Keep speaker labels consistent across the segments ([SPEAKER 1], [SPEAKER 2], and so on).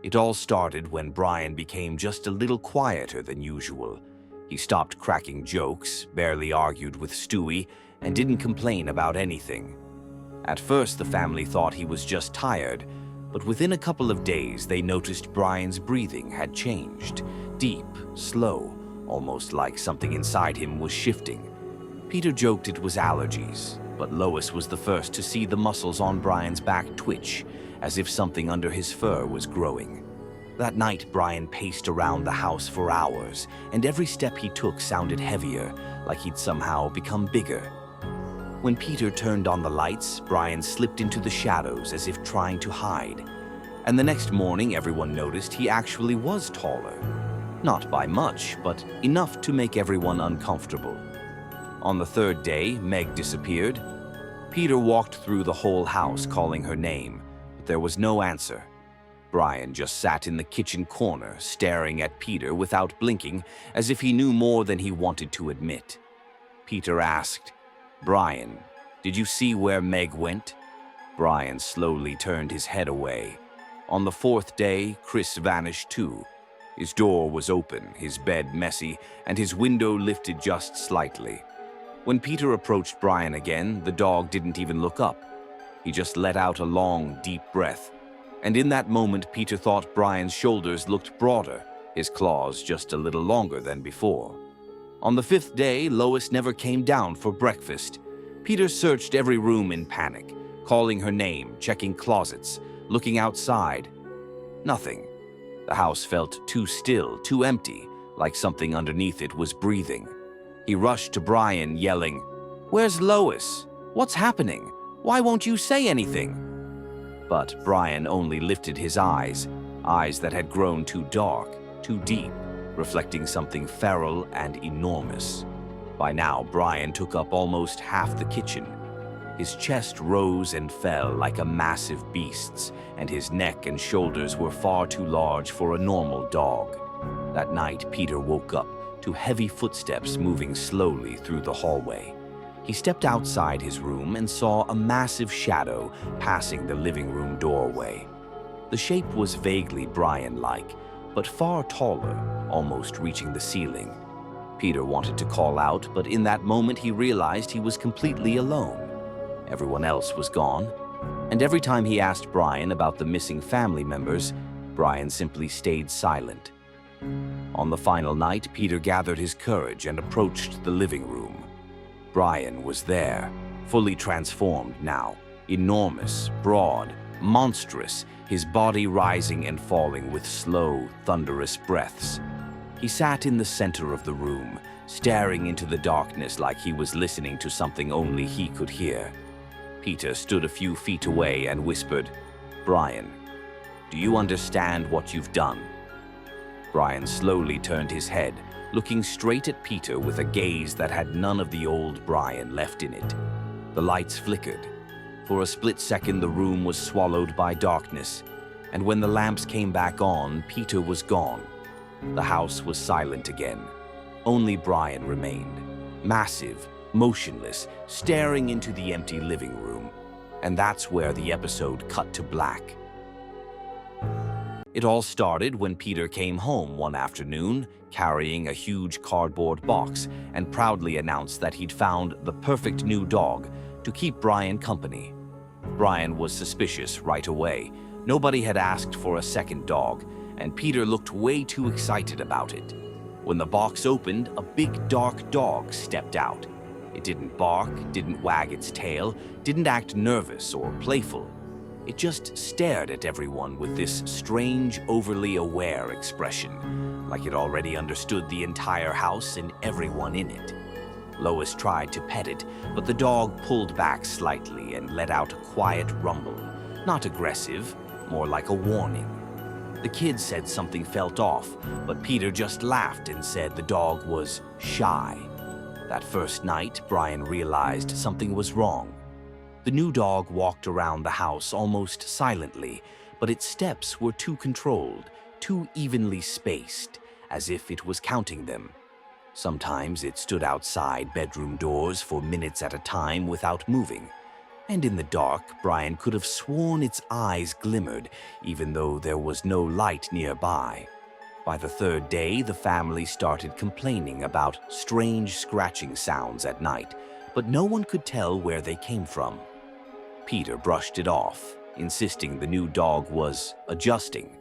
[SPEAKER 1] It all started when Brian became just a little quieter than usual. He stopped cracking jokes, barely argued with Stewie, and didn't complain about anything. At first, the family thought he was just tired, but within a couple of days, they noticed Brian's breathing had changed. Deep, slow, almost like something inside him was shifting. Peter joked it was allergies, but Lois was the first to see the muscles on Brian's back twitch, as if something under his fur was growing. That night, Brian paced around the house for hours, and every step he took sounded heavier, like he'd somehow become bigger. When Peter turned on the lights, Brian slipped into the shadows as if trying to hide. And the next morning, everyone noticed he actually was taller. Not by much, but enough to make everyone uncomfortable. On the third day, Meg disappeared. Peter walked through the whole house calling her name, but there was no answer. Brian just sat in the kitchen corner, staring at Peter without blinking, as if he knew more than he wanted to admit. Peter asked, "Brian, did you see where Meg went?" Brian slowly turned his head away. On the fourth day, Chris vanished too. His door was open, his bed messy, and his window lifted just slightly. When Peter approached Brian again, the dog didn't even look up. He just let out a long, deep breath. And in that moment, Peter thought Brian's shoulders looked broader, his claws just a little longer than before. On the fifth day, Lois never came down for breakfast. Peter searched every room in panic, calling her name, checking closets, looking outside. Nothing. The house felt too still, too empty, like something underneath it was breathing. He rushed to Brian, yelling, "Where's Lois? What's happening? Why won't you say anything?" But Brian only lifted his eyes that had grown too dark, too deep, reflecting something feral and enormous. By now, Brian took up almost half the kitchen. His chest rose and fell like a massive beast's, and his neck and shoulders were far too large for a normal dog. That night, Peter woke up to heavy footsteps moving slowly through the hallway. He stepped outside his room and saw a massive shadow passing the living room doorway. The shape was vaguely Brian-like, but far taller, almost reaching the ceiling. Peter wanted to call out, but in that moment he realized he was completely alone. Everyone else was gone, and every time he asked Brian about the missing family members, Brian simply stayed silent. On the final night, Peter gathered his courage and approached the living room. Brian was there, fully transformed now, enormous, broad, monstrous, his body rising and falling with slow, thunderous breaths. He sat in the center of the room, staring into the darkness like he was listening to something only he could hear. Peter stood a few feet away and whispered, "Brian, do you understand what you've done?" Brian slowly turned his head, looking straight at Peter with a gaze that had none of the old Brian left in it. The lights flickered. For a split second, the room was swallowed by darkness, and when the lamps came back on, Peter was gone. The house was silent again. Only Brian remained, massive, motionless, staring into the empty living room. And that's where the episode cut to black. It all started when Peter came home one afternoon, carrying a huge cardboard box, and proudly announced that he'd found the perfect new dog to keep Brian company. Brian was suspicious right away. Nobody had asked for a second dog, and Peter looked way too excited about it. When the box opened, a big dark dog stepped out. It didn't bark, didn't wag its tail, didn't act nervous or playful. It just stared at everyone with this strange, overly aware expression, like it already understood the entire house and everyone in it. Lois tried to pet it, but the dog pulled back slightly and let out a quiet rumble. Not aggressive, more like a warning. The kids said something felt off, but Peter just laughed and said the dog was shy. That first night, Brian realized something was wrong. The new dog walked around the house almost silently, but its steps were too controlled, too evenly spaced, as if it was counting them. Sometimes it stood outside bedroom doors for minutes at a time without moving. And in the dark, Brian could have sworn its eyes glimmered, even though there was no light nearby. By the third day, the family started complaining about strange scratching sounds at night, but no one could tell where they came from. Peter brushed it off, insisting the new dog was adjusting,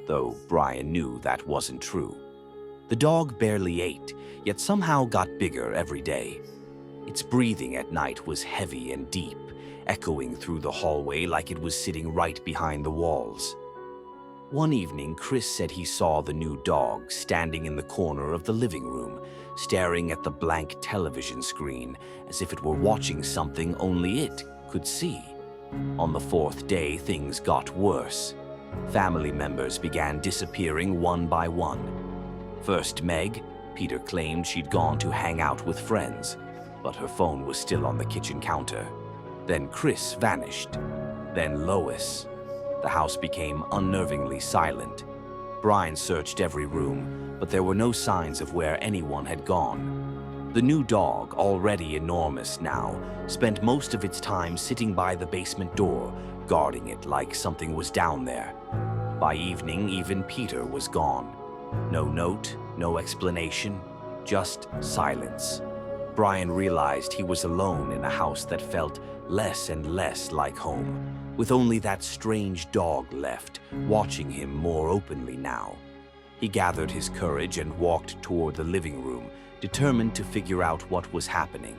[SPEAKER 1] though Brian knew that wasn't true. The dog barely ate, yet somehow got bigger every day. Its breathing at night was heavy and deep, echoing through the hallway like it was sitting right behind the walls. One evening, Chris said he saw the new dog standing in the corner of the living room, staring at the blank television screen as if it were watching something only it could see. On the fourth day, things got worse. Family members began disappearing one by one. First Meg. Peter claimed she'd gone to hang out with friends, but her phone was still on the kitchen counter. Then Chris vanished. Then Lois. The house became unnervingly silent. Brian searched every room, but there were no signs of where anyone had gone. The new dog, already enormous now, spent most of its time sitting by the basement door, guarding it like something was down there. By evening, even Peter was gone. No note, no explanation, just silence. Brian realized he was alone in a house that felt less and less like home, with only that strange dog left, watching him more openly now. He gathered his courage and walked toward the living room, determined to figure out what was happening.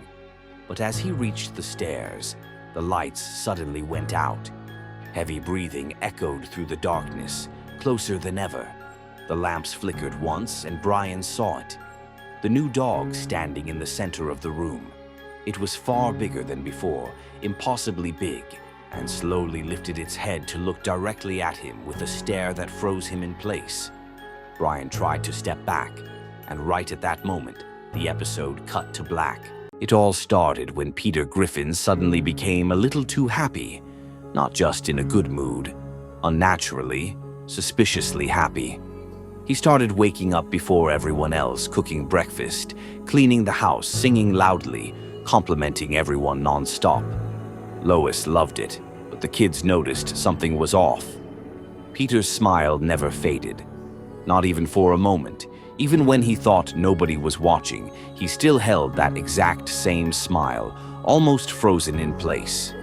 [SPEAKER 1] But as he reached the stairs, the lights suddenly went out. Heavy breathing echoed through the darkness, closer than ever. The lamps flickered once, and Brian saw it. The new dog standing in the center of the room. It was far bigger than before, impossibly big, and slowly lifted its head to look directly at him with a stare that froze him in place. Brian tried to step back, and right at that moment, the episode cut to black. It all started when Peter Griffin suddenly became a little too happy, not just in a good mood, unnaturally, suspiciously happy. He started waking up before everyone else, cooking breakfast, cleaning the house, singing loudly, complimenting everyone non-stop. Lois loved it, but the kids noticed something was off. Peter's smile never faded, not even for a moment. Even when he thought nobody was watching, he still held that exact same smile, almost frozen in place.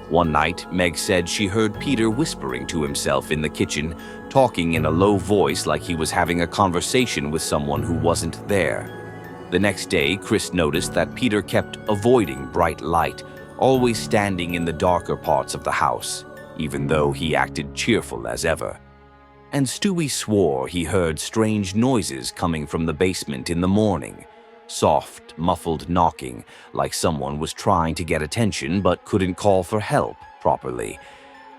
[SPEAKER 1] One night, Meg said she heard Peter whispering to himself in the kitchen, talking in a low voice like he was having a conversation with someone who wasn't there. The next day, Chris noticed that Peter kept avoiding bright light, always standing in the darker parts of the house, even though he acted cheerful as ever. And Stewie swore he heard strange noises coming from the basement in the morning. Soft, muffled knocking, like someone was trying to get attention but couldn't call for help properly.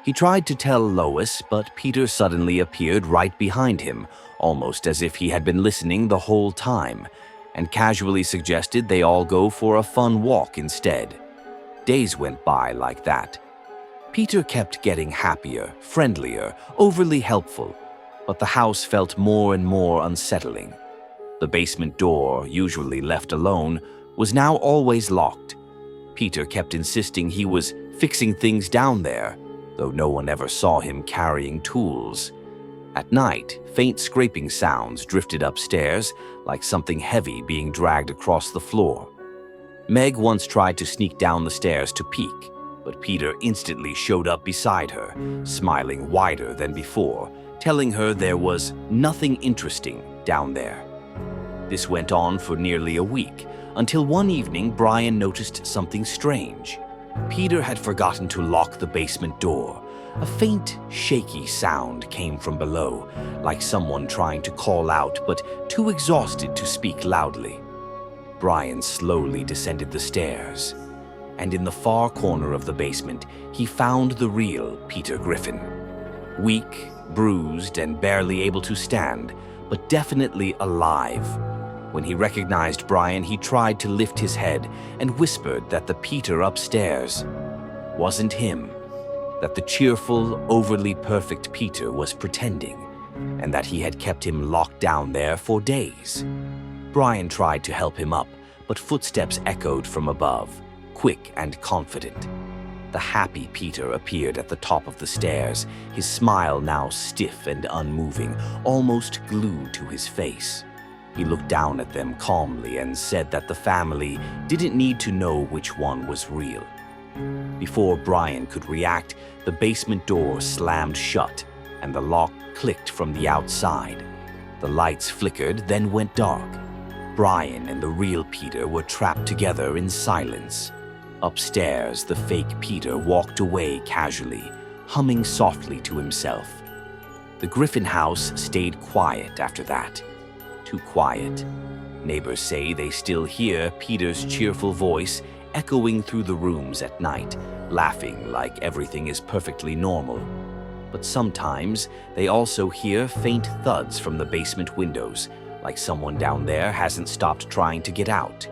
[SPEAKER 1] He tried to tell Lois, but Peter suddenly appeared right behind him, almost as if he had been listening the whole time, and casually suggested they all go for a fun walk instead. Days went by like that. Peter kept getting happier, friendlier, overly helpful, but the house felt more and more unsettling. The basement door, usually left alone, was now always locked. Peter kept insisting he was fixing things down there, though no one ever saw him carrying tools. At night, faint scraping sounds drifted upstairs, like something heavy being dragged across the floor. Meg once tried to sneak down the stairs to peek, but Peter instantly showed up beside her, smiling wider than before, telling her there was nothing interesting down there. This went on for nearly a week, until one evening Brian noticed something strange. Peter had forgotten to lock the basement door. A faint, shaky sound came from below, like someone trying to call out but too exhausted to speak loudly. Brian slowly descended the stairs, and in the far corner of the basement, he found the real Peter Griffin. Weak, bruised, and barely able to stand, but definitely alive. When he recognized Brian, he tried to lift his head and whispered that the Peter upstairs wasn't him, that the cheerful, overly perfect Peter was pretending, and that he had kept him locked down there for days. Brian tried to help him up, but footsteps echoed from above, quick and confident. The happy Peter appeared at the top of the stairs, his smile now stiff and unmoving, almost glued to his face. He looked down at them calmly and said that the family didn't need to know which one was real. Before Brian could react, the basement door slammed shut and the lock clicked from the outside. The lights flickered, then went dark. Brian and the real Peter were trapped together in silence. Upstairs, the fake Peter walked away casually, humming softly to himself. The Griffin house stayed quiet after that. Too quiet. Neighbors say they still hear Peter's cheerful voice echoing through the rooms at night, laughing like everything is perfectly normal. But sometimes they also hear faint thuds from the basement windows, like someone down there hasn't stopped trying to get out.